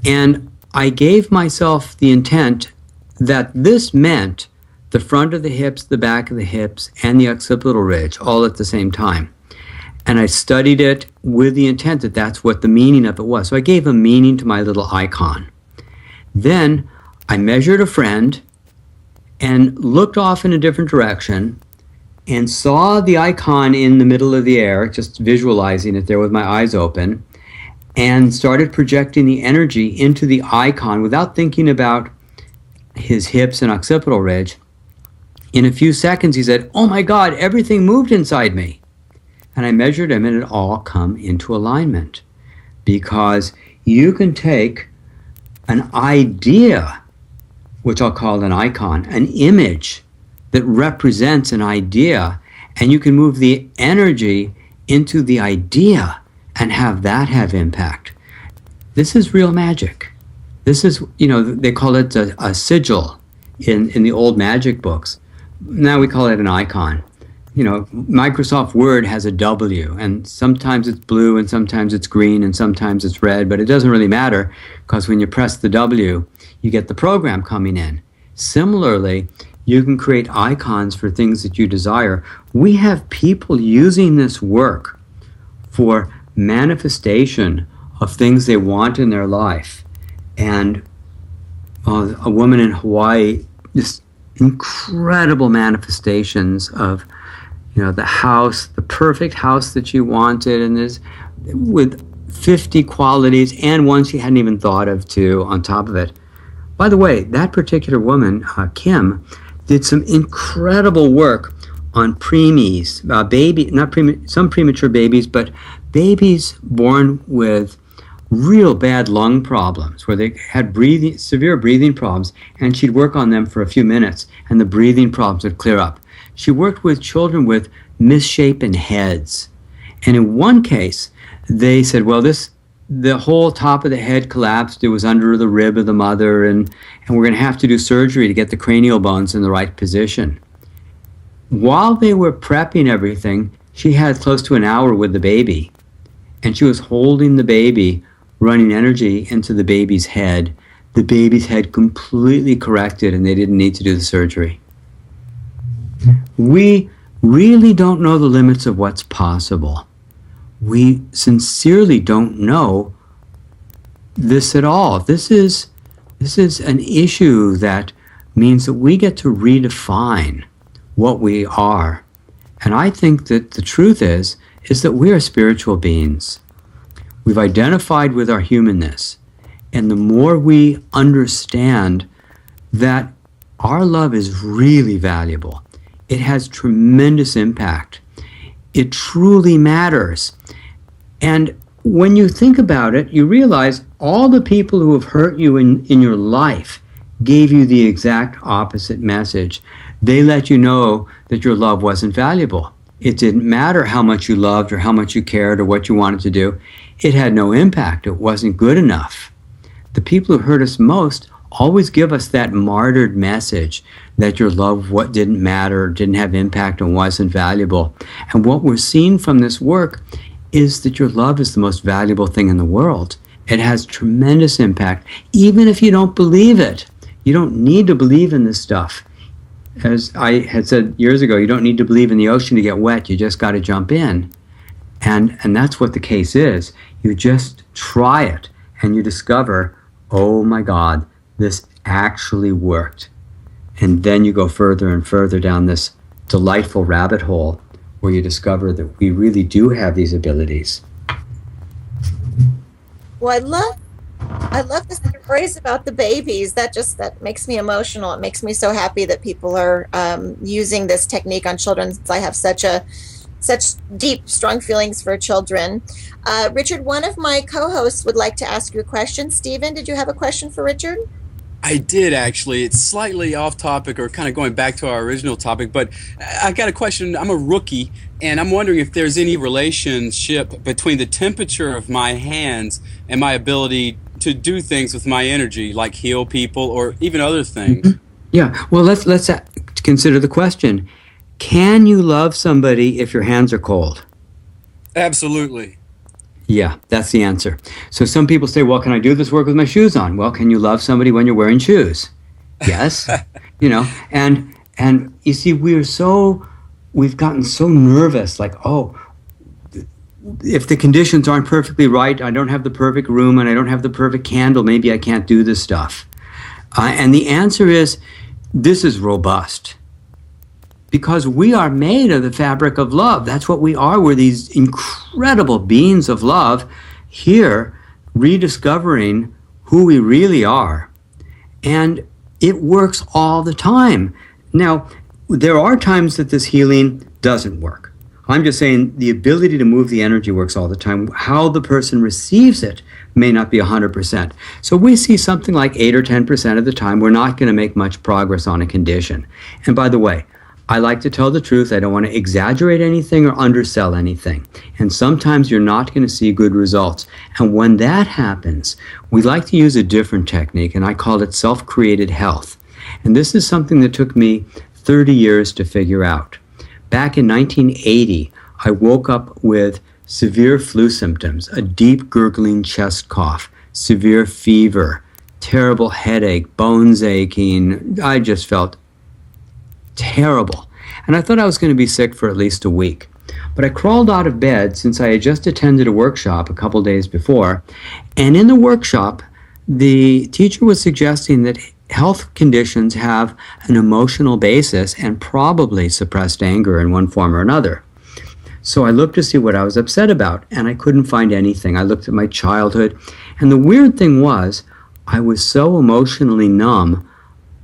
And I gave myself the intent that this meant the front of the hips, the back of the hips, and the occipital ridge all at the same time. And I studied it with the intent that that's what the meaning of it was. So I gave a meaning to my little icon. Then I measured a friend and looked off in a different direction and saw the icon in the middle of the air, just visualizing it there with my eyes open, and started projecting the energy into the icon without thinking about his hips and occipital ridge. In a few seconds, he said, "Oh my God, everything moved inside me." And I measured him, and it all come into alignment. Because you can take an idea, which I'll call an icon, an image that represents an idea, and you can move the energy into the idea and have that have impact. This is real magic. This is, they call it a sigil in the old magic books. Now we call it an icon. Microsoft Word has a W, and sometimes it's blue, and sometimes it's green, and sometimes it's red, but it doesn't really matter, because when you press the W, you get the program coming in. Similarly, you can create icons for things that you desire. We have people using this work for manifestation of things they want in their life. And a woman in Hawaii, just incredible manifestations of the house, the perfect house that she wanted, and this with 50 qualities and one she hadn't even thought of too on top of it. By the way, that particular woman, Kim, did some incredible work on preemies, some premature babies, but babies born with real bad lung problems, where they had severe breathing problems, and she'd work on them for a few minutes, and the breathing problems would clear up. She worked with children with misshapen heads. And in one case, they said, well, the whole top of the head collapsed. It was under the rib of the mother, and we're going to have to do surgery to get the cranial bones in the right position. While they were prepping everything, she had close to an hour with the baby, and she was holding the baby, running energy into the baby's head. The baby's head completely corrected, and they didn't need to do the surgery. We really don't know the limits of what's possible. We sincerely don't know this at all. This is an issue that means that we get to redefine what we are. And I think that the truth is that we are spiritual beings. We've identified with our humanness. And the more we understand that our love is really valuable, it has tremendous impact. It truly matters. And when you think about it, you realize all the people who have hurt you in your life gave you the exact opposite message. They let you know that your love wasn't valuable. It didn't matter how much you loved or how much you cared or what you wanted to do. It had no impact. It wasn't good enough. The people who hurt us most always give us that martyred message that your love didn't matter, didn't have impact, and wasn't valuable. And what we're seeing from this work is that your love is the most valuable thing in the world. It has tremendous impact, even if you don't believe it. You don't need to believe in this stuff. As I had said years ago, you don't need to believe in the ocean to get wet. You just got to jump in. And that's what the case is. You just try it, and you discover, oh my God, this actually worked. And then you go further and further down this delightful rabbit hole where you discover that we really do have these abilities. Well, I love this phrase about the babies. That makes me emotional. It makes me so happy that people are using this technique on children, since I have such deep, strong feelings for children. Richard, one of my co-hosts would like to ask you a question. Stephen, did you have a question for Richard? I did, actually. It's slightly off topic, or kind of going back to our original topic, but I got a question. I'm a rookie, and I'm wondering if there's any relationship between the temperature of my hands and my ability to do things with my energy, like heal people or even other things. Mm-hmm. Yeah, well, let's consider the question. Can you love somebody if your hands are cold? Absolutely. Yeah, that's the answer. So some people say, well, can I do this work with my shoes on? Well, can you love somebody when you're wearing shoes? Yes. And you see, we've gotten so nervous, like, oh, if the conditions aren't perfectly right, I don't have the perfect room and I don't have the perfect candle, maybe I can't do this stuff. And the answer is, this is robust. because we are made of the fabric of love. That's what we are. We're these incredible beings of love here, rediscovering who we really are. And it works all the time. Now, there are times that this healing doesn't work. I'm just saying the ability to move the energy works all the time. How the person receives it may not be 100%. So we see something like 8 or 10% of the time we're not going to make much progress on a condition. And by the way, I like to tell the truth. I don't want to exaggerate anything or undersell anything. And sometimes you're not going to see good results. And when that happens, we like to use a different technique, and I call it self-created health. And this is something that took me 30 years to figure out. Back in 1980, I woke up with severe flu symptoms, a deep gurgling chest cough, severe fever, terrible headache, bones aching. I just felt terrible. And I thought I was going to be sick for at least a week. But I crawled out of bed since I had just attended a workshop a couple days before. And in the workshop, the teacher was suggesting that health conditions have an emotional basis and probably suppressed anger in one form or another. So I looked to see what I was upset about, and I couldn't find anything. I looked at my childhood, and the weird thing was, I was so emotionally numb,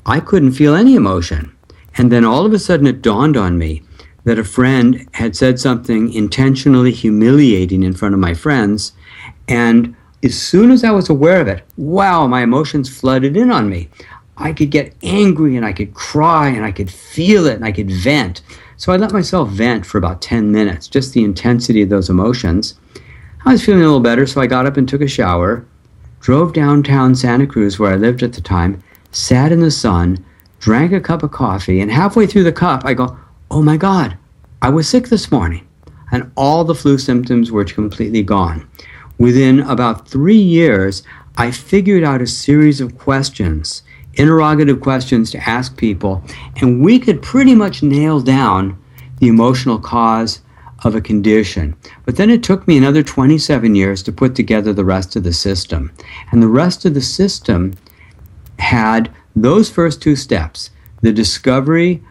I couldn't feel any emotion. And then all of a sudden it dawned on me that a friend had said something intentionally humiliating in front of my friends, and as soon as I was aware of it, wow, my emotions flooded in on me. I could get angry and I could cry and I could feel it and I could vent. So I let myself vent for about 10 minutes, just the intensity of those emotions. I was feeling a little better, so I got up and took a shower, drove downtown Santa Cruz where I lived at the time, sat in the sun, drank a cup of coffee, and halfway through the cup I go, oh my God, I was sick this morning. And all the flu symptoms were completely gone. Within about 3 years, I figured out a series of questions, interrogative questions to ask people, and we could pretty much nail down the emotional cause of a condition. But then it took me another 27 years to put together the rest of the system. And the rest of the system had those first 2 steps, the discovery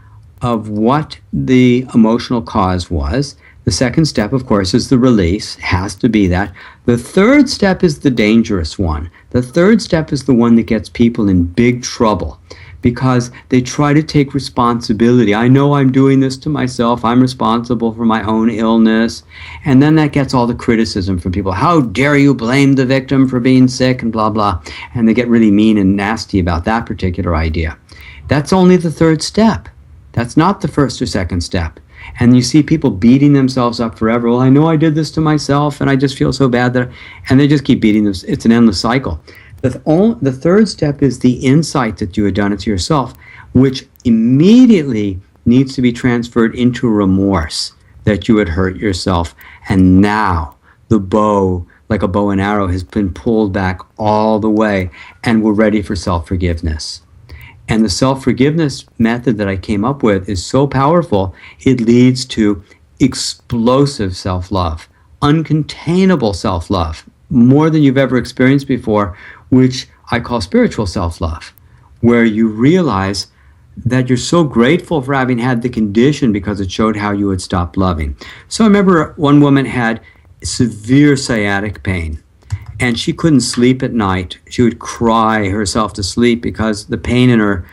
of what the emotional cause was. The second step, of course, is the release. It has to be that. The third step is the dangerous one. The third step is the one that gets people in big trouble because they try to take responsibility. I know I'm doing this to myself. I'm responsible for my own illness. And then that gets all the criticism from people. How dare you blame the victim for being sick and blah, blah. And they get really mean and nasty about that particular idea. That's only the third step. That's not the first or second step. And you see people beating themselves up forever. Well, I know I did this to myself and I just feel so bad and they just keep beating them. It's an endless cycle. The third step is the insight that you had done it to yourself, which immediately needs to be transferred into remorse that you had hurt yourself. And now the bow, like a bow and arrow, has been pulled back all the way and we're ready for self-forgiveness. And the self-forgiveness method that I came up with is so powerful, it leads to explosive self-love, uncontainable self-love, more than you've ever experienced before, which I call spiritual self-love, where you realize that you're so grateful for having had the condition because it showed how you had stopped loving. So I remember one woman had severe sciatic pain. And she couldn't sleep at night. She would cry herself to sleep because the pain in her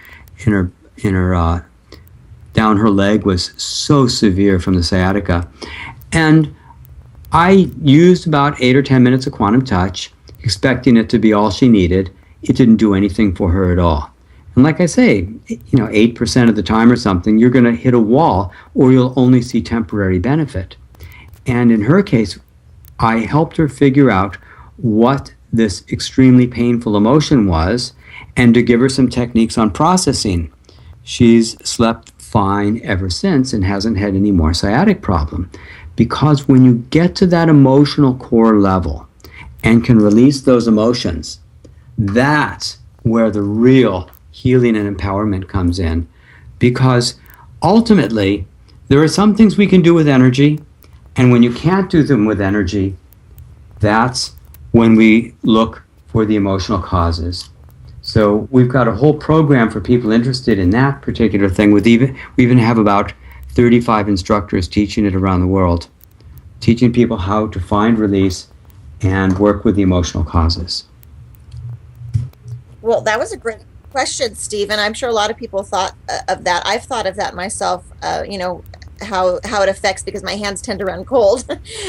down her leg was so severe from the sciatica. And I used about 8 or 10 minutes of quantum touch, expecting it to be all she needed. It didn't do anything for her at all. And like I say, 8% of the time or something, you're going to hit a wall or you'll only see temporary benefit. And in her case, I helped her figure out what this extremely painful emotion was and to give her some techniques on processing. She's slept fine ever since and hasn't had any more sciatic problem. Because when you get to that emotional core level and can release those emotions, that's where the real healing and empowerment comes in. Because ultimately, there are some things we can do with energy, and when you can't do them with energy, that's when we look for the emotional causes. So we've got a whole program for people interested in that particular thing. We even have about 35 instructors teaching it around the world, teaching people how to find release and work with the emotional causes. Well, that was a great question, Steve, and I'm sure a lot of people thought of that. I've thought of that myself, how it affects, because my hands tend to run cold.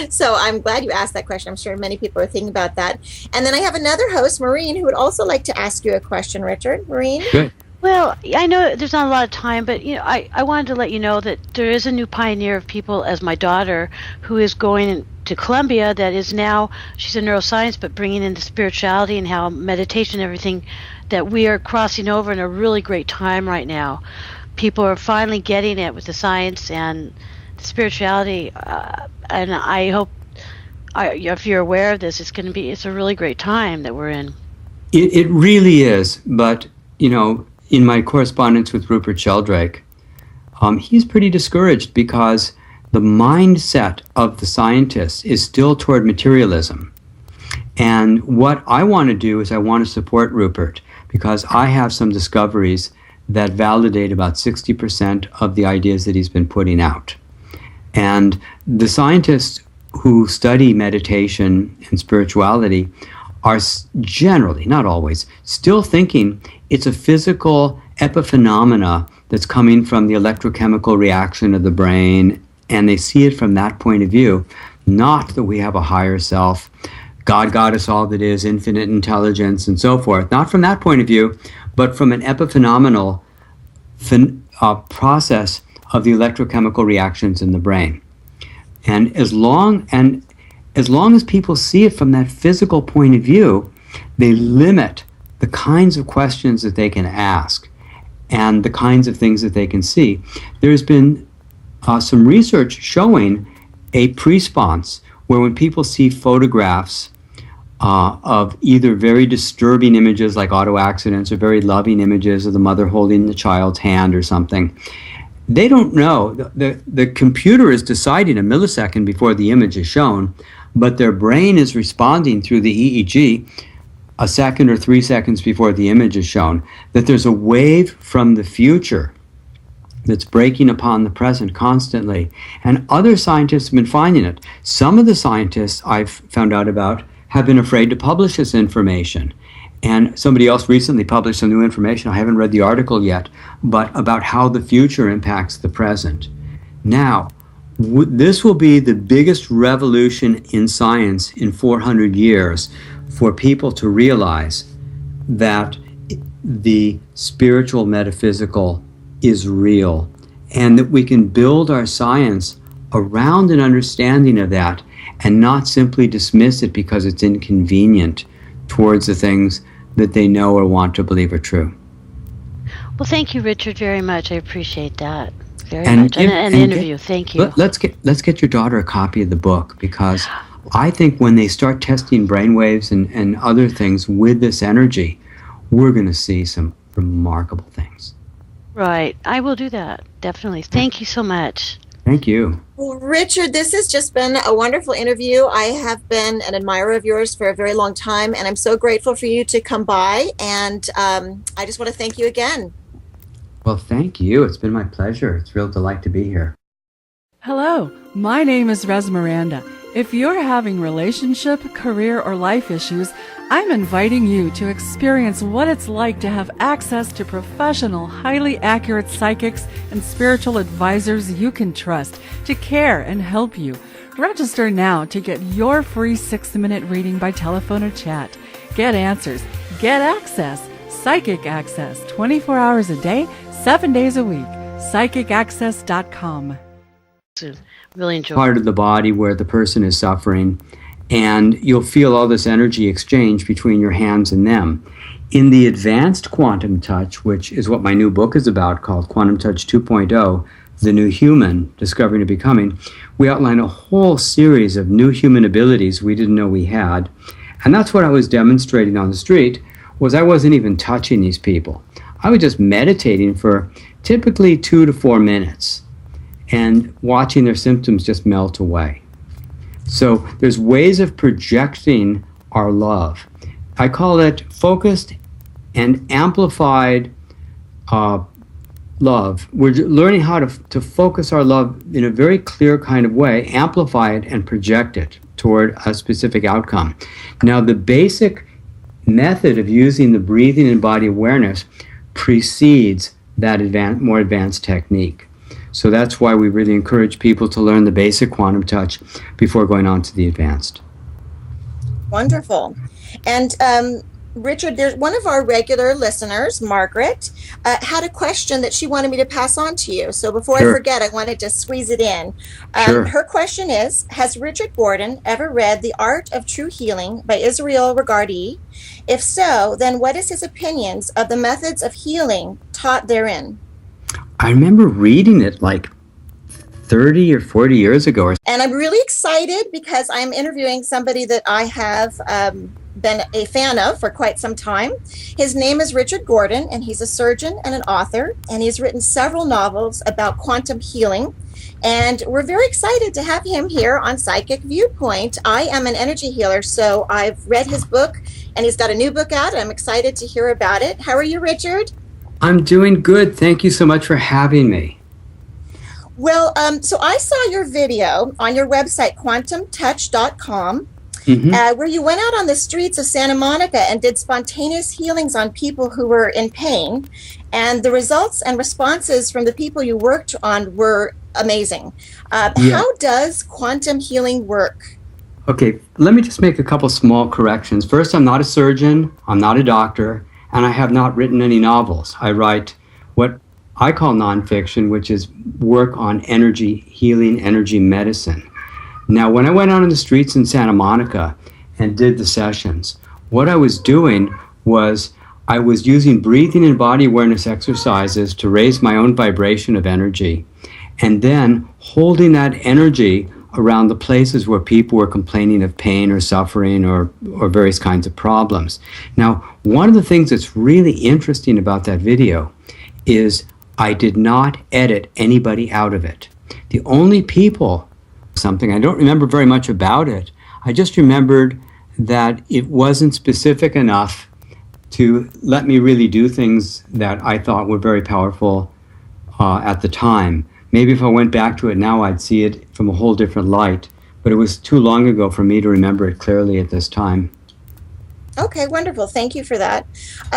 So I'm glad you asked that question. I'm sure many people are thinking about that. And then I have another host, Maureen, who would also like to ask you a question, Richard. Maureen? Good. Well, I know there's not a lot of time, but I wanted to let you know that there is a new pioneer of people as my daughter, who is going to Columbia, that is now, she's in neuroscience, but bringing in the spirituality and how meditation and everything, that we are crossing over in a really great time right now. People are finally getting it with the science and the spirituality, and I hope, if you're aware of this, it's a really great time that we're in. It really is, but, in my correspondence with Rupert Sheldrake, he's pretty discouraged because the mindset of the scientists is still toward materialism. And what I want to do is I want to support Rupert, because I have some discoveries that validate about 60% of the ideas that he's been putting out. And the scientists who study meditation and spirituality are generally, not always, still thinking it's a physical epiphenomena that's coming from the electrochemical reaction of the brain, and they see it from that point of view, not that we have a higher self, God got us all that is, infinite intelligence, and so forth. Not from that point of view, but from an epiphenomenal process of the electrochemical reactions in the brain. And as long as people see it from that physical point of view, they limit the kinds of questions that they can ask and the kinds of things that they can see. There's been some research showing a pre-response where when people see photographs of either very disturbing images like auto accidents or very loving images of the mother holding the child's hand or something, they don't know. The computer is deciding a millisecond before the image is shown, but their brain is responding through the EEG a second or 3 seconds before the image is shown, that there's a wave from the future that's breaking upon the present constantly. And other scientists have been finding it. Some of the scientists I've found out about have been afraid to publish this information. And somebody else recently published some new information, I haven't read the article yet, but about how the future impacts the present. Now, this will be the biggest revolution in science in 400 years for people to realize that the spiritual metaphysical is real, and that we can build our science around an understanding of that and not simply dismiss it because it's inconvenient towards the things that they know or want to believe are true. Well, thank you, Richard, very much. I appreciate that very much. And the interview. Thank you. Let's get your daughter a copy of the book, because I think when they start testing brainwaves and other things with this energy, we're going to see some remarkable things. Right. I will do that. Definitely. Thank you so much. Thank you. Well, Richard, this has just been a wonderful interview. I have been an admirer of yours for a very long time, and I'm so grateful for you to come by. And I just want to thank you again. Well, thank you. It's been my pleasure. It's a real delight to be here. Hello, my name is Rez Miranda. If you're having relationship, career, or life issues, I'm inviting you to experience what it's like to have access to professional, highly accurate psychics and spiritual advisors you can trust to care and help you. Register now to get your free 6-minute reading by telephone or chat. Get answers, get access, psychic access, 24 hours a day, 7 days a week. PsychicAccess.com. Really enjoy part of the body where the person is suffering, and you'll feel all this energy exchange between your hands and them. In the advanced quantum touch, which is what my new book is about, called Quantum Touch 2.0, The New Human, Discovering and Becoming, we outline a whole series of new human abilities we didn't know we had. And that's what I was demonstrating on the street, was I wasn't even touching these people. I was just meditating for typically 2 to 4 minutes and watching their symptoms just melt away. So there's ways of projecting our love. I call it focused and amplified love. We're learning how to focus our love in a very clear kind of way, amplify it, and project it toward a specific outcome. Now, the basic method of using the breathing and body awareness precedes that more advanced technique. So that's why we really encourage people to learn the basic quantum touch before going on to the advanced. Wonderful. And Richard, there's one of our regular listeners, Margaret, had a question that she wanted me to pass on to you. So before Sure. I forget, I wanted to squeeze it in. Sure. Her question is, has Richard Gordon ever read The Art of True Healing by Israel Regardie? If so, then what is his opinions of the methods of healing taught therein? I remember reading it like 30 or 40 years ago. And I'm really excited because I'm interviewing somebody that I have been a fan of for quite some time. His name is Richard Gordon, and he's a surgeon and an author, and he's written several novels about quantum healing. And we're very excited to have him here on Psychic Viewpoint. I am an energy healer, so I've read his book, and he's got a new book out, and I'm excited to hear about it. How are you, Richard? I'm doing good. Thank you so much for having me. Well, so I saw your video on your website, quantumtouch.com, where you went out on the streets of Santa Monica and did spontaneous healings on people who were in pain. And the results and responses from the people you worked on were amazing. How does quantum healing work? Okay, let me just make a couple small corrections. First, I'm not a surgeon, I'm not a doctor, and I have not written any novels. I write what I call nonfiction, which is work on energy healing, energy medicine. Now, when I went out on the streets in Santa Monica and did the sessions, what I was doing was I was using breathing and body awareness exercises to raise my own vibration of energy, and then holding that energy around the places where people were complaining of pain or suffering or various kinds of problems. Now, one of the things that's really interesting about that video is I did not edit anybody out of it. The only people, I don't remember very much about it, I just remembered that it wasn't specific enough to let me really do things that I thought were very powerful at the time. Maybe if I went back to it now, I'd see it from a whole different light, but it was too long ago for me to remember it clearly at this time. Okay, wonderful. Thank you for that.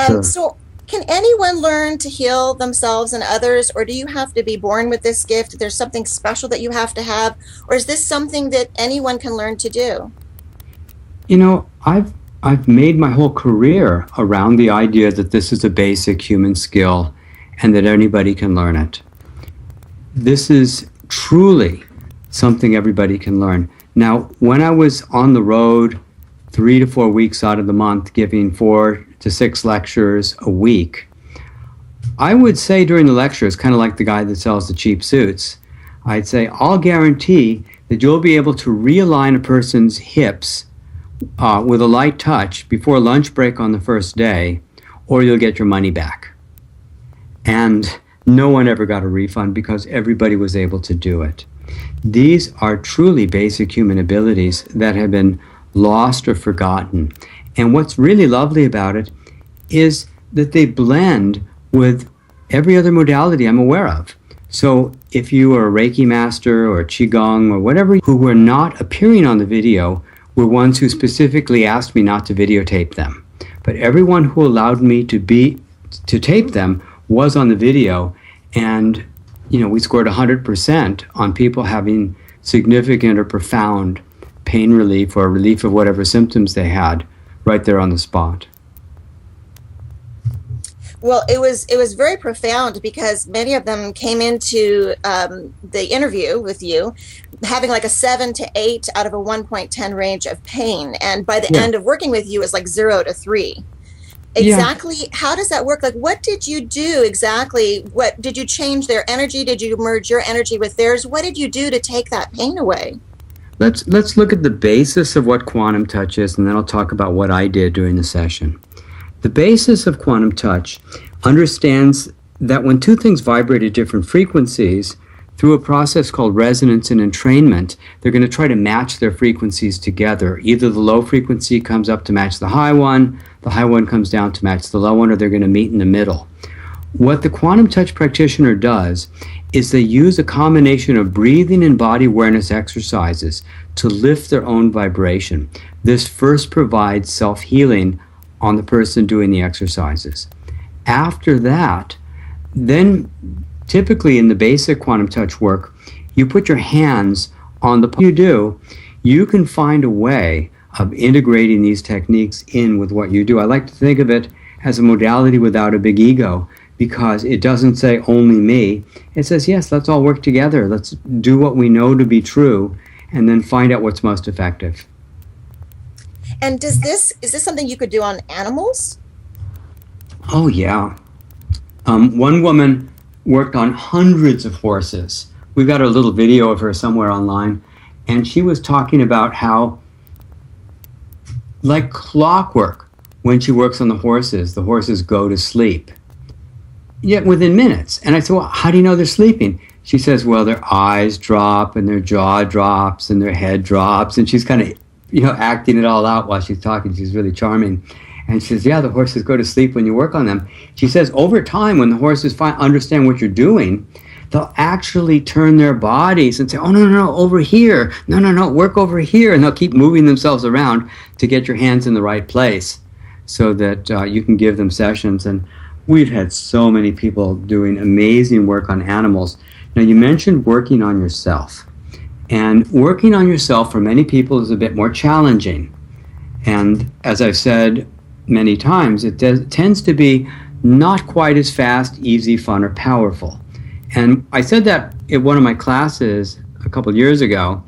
Sure. So can anyone learn to heal themselves and others, or do you have to be born with this gift? There's something special that you have to have, or is this something that anyone can learn to do? You know, I've made my whole career around the idea that this is a basic human skill and that anybody can learn it. This is truly something everybody can learn. Now, when I was on the road 3 to 4 weeks out of the month giving 4 to 6 lectures a week, I would say during the lectures, kind of like the guy that sells the cheap suits, I'd say, I'll guarantee that you'll be able to realign a person's hips with a light touch before lunch break on the first day, or you'll get your money back. And no one ever got a refund because everybody was able to do it. These are truly basic human abilities that have been lost or forgotten. And what's really lovely about it is that they blend with every other modality I'm aware of. So if you are a Reiki master or a Qigong or whatever, who were not appearing on the video were ones who specifically asked me not to videotape them. But everyone who allowed me to tape them was on the video, and we scored 100% on people having significant or profound pain relief or relief of whatever symptoms they had right there on the spot. Well, it was very profound because many of them came into the interview with you having like a 7 to 8 out of a 1.10 range of pain, and by the end of working with you, it's like 0 to 3. Exactly. How does that work? Like, what did you do exactly? What did you change their energy? Did you merge your energy with theirs? What did you do to take that pain away? Let's look at the basis of what quantum touch is, and then I'll talk about what I did during the session. The basis of quantum touch understands that when two things vibrate at different frequencies, through a process called resonance and entrainment, they're going to try to match their frequencies together. Either the low frequency comes up to match the high one comes down to match the low one, or they're going to meet in the middle. What the quantum touch practitioner does is they use a combination of breathing and body awareness exercises to lift their own vibration. This first provides self-healing on the person doing the exercises. After that, then typically in the basic quantum touch work, you put your hands on the you do, you can find a way of integrating these techniques in with what you do. I like to think of it as a modality without a big ego, because it doesn't say only me. It says, yes, let's all work together. Let's do what we know to be true and then find out what's most effective. And is this something you could do on animals? Oh, yeah. One woman worked on hundreds of horses. We've got a little video of her somewhere online. And she was talking about how, like clockwork, when she works on the horses go to sleep. Yet within minutes. And I said, well, how do you know they're sleeping? She says, well, their eyes drop and their jaw drops and their head drops. And she's kind of, acting it all out while she's talking. She's really charming. And she says, yeah, the horses go to sleep when you work on them. She says, over time, when the horses understand what you're doing, they'll actually turn their bodies and say, oh, no, over here. No, work over here. And they'll keep moving themselves around to get your hands in the right place so that you can give them sessions. And we've had so many people doing amazing work on animals. Now, you mentioned working on yourself. And working on yourself for many people is a bit more challenging. And as I've said many times, it tends to be not quite as fast, easy, fun, or powerful. And I said that in one of my classes a couple of years ago,